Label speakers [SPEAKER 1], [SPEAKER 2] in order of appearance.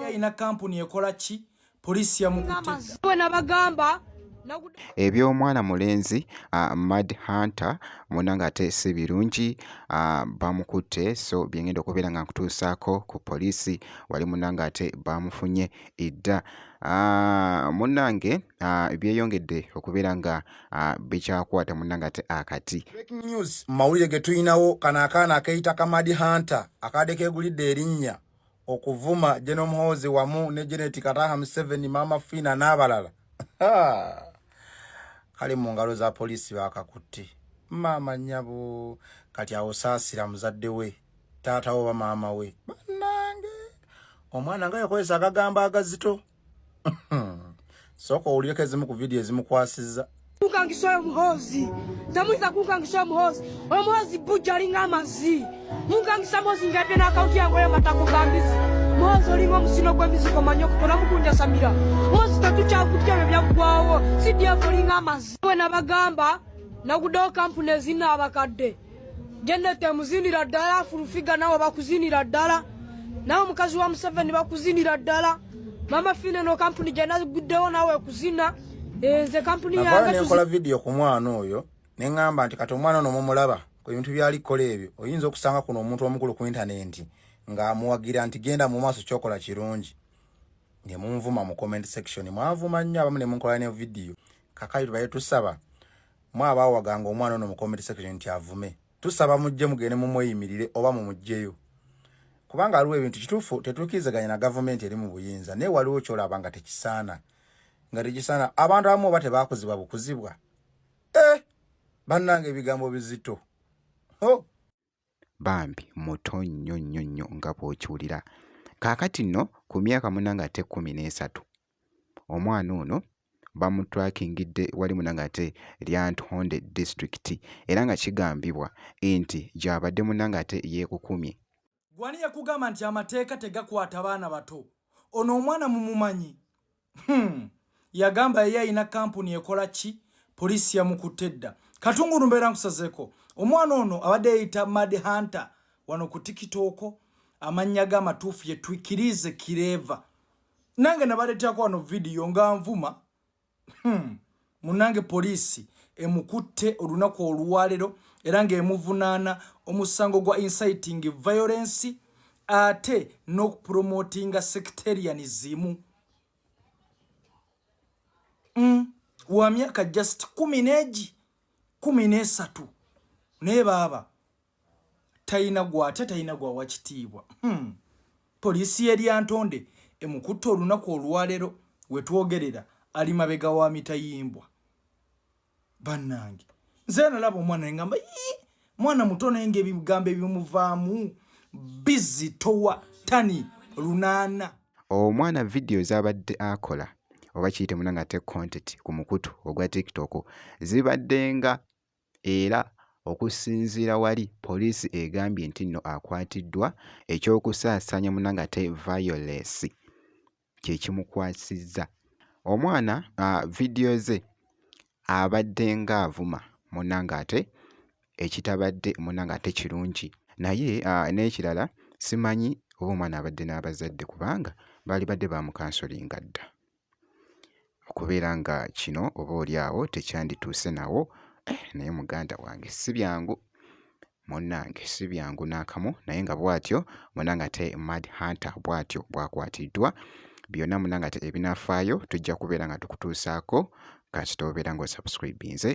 [SPEAKER 1] yayina kampuni ekola ki poliisi yamukutte
[SPEAKER 2] eby'omwana mulenzi Mad Hunter munanga ate si birungi bamukutte so byengenda okubeera nga nkutuusaako ku poliisi wali munanga ate bamufunye edda munnange byeyongedde okubeera nga bikyakwata munnanga ate akati
[SPEAKER 3] breaking news mawulire ge tuyinawo kano akaana akeyita ka Mad Hunter akadde keegulidde erinnya okuvuma General Muhoozi wamu ne Janet Kataha Museveni Mama Fina n'abalala kali mu ngalo za poliisi bakakutte maama nnyabo kati awo saasira muzadde we taata oba maama we bannange omwana nga yakozesa agagamba agazito sooka owulireko ezimu ku vidiyo ezimukwasizza
[SPEAKER 4] kukangisoyo Muhoozi tamwiza kukangisoyo Muhoozi omuhoozi bujja alinga amazzi munkangisa Muhoozi ngadde n'akawunti yange y'amatakugambizi Muhoozi olinga omusino gw'emizigo manyi okukola mukunja samira Muhoozi tetukyakutya byo byaggwawo CDF olinga amazzi bwe nabagamba naguddewo kampuni ezina abakadde Janet emuzinira ddala Furufiga nawe bakuzinira ddala nawe mukazi wa Museveni bakuzinira ddala Mama Fina no kampuni gye naguddewo nawe kuzina ze kampuni yange
[SPEAKER 3] nekola video ku mwana oyo neŋŋamba nti kati omwana ono mumulaba ku bintu byalikola ebyo oyinza okusanga kuno omuntu omukulu ku intaneti ng'amuwagira nti genda mu maaso kyokola kirungi ne munvuma mu comment section mwavuma nnyo abamu ne munkola ne video kakali tubaye tusaba mwabawaganga omwana ono mu comment section nti avume tusaba mujje mugende mumweyimirire oba mumugjeyo kubanga aliwo ebintu kituufu tetukirizaganya na gavumenti eri mu buyinza naye waliwo kyolaba nga tekisaana nga tekisaana abantu abamu oba tebakuzibwa bukuzibwa bannange ebigambo bizito
[SPEAKER 2] bambi muto nnyo nnyo nnyo nga bw'okiwulira kaakati nno ku myaka munanga ate 13 omwana ono bamutrakingidde wali munanga ate Lyantonde district era nga kigambibwa nti gy'abadde munanga ate yeekukumye
[SPEAKER 1] gwani yakugamba nti amateeka tegakwata baana bato ono omwana mumumanyi yagamba yeye ayina kampuni ekola ki poliisi yamukutte dda katungulu mbeera nkusazeeko omwana ono abadde yeyita Mad Hunter wano ku TikTok amannya g'amatuufu ye Twikirize Kireva nange nabaleetako wano vidiyo nga nvuma munange poliisi emukutte olunaku olwaleero era ng'emuvunaana omusango gwa inciting violence ate n'okupromotinga sectarianism wa myaka just 13 naye baaba talina gwate talina gwa wakitiibwa poliisi y'e Lyantonde emukutte olunaku olwaleero wetwogerera ali mabega wa mitayimbwa bannange nze nalaba omwana ngamba mwana muto naye ng'ebigambo ebimuvaamu bizitowa tani lunaana
[SPEAKER 2] omwana vidiyo z'abadde akola oba kiyite munanga ate content ku mukutu ogwa TikTok zibaddenga era okusinziira wali poliisi egambye nti nno akwatiddwa ekyokusaasaanya munanga ate violence kyekimukwasizza omwana vidiyo ze abadde nga avuma munanga ate ekitabadde munanga ate kirungi naye n'ekirala simanyi oba omwana abadde n'abazadde kubanga baali badde bamukansolinga dda okubeera nga kino oba oli awo tekyandituuse nawo naye muganda wange si byangu munnange si byangu n'akamu naye nga bw'atyo munanga ate Mad Hunter bw'atyo bwakwatiddwa byonna munanga ate ebinafaayo tujja kubeera nga tukutuusaako kasita obeera ng'osubscribinze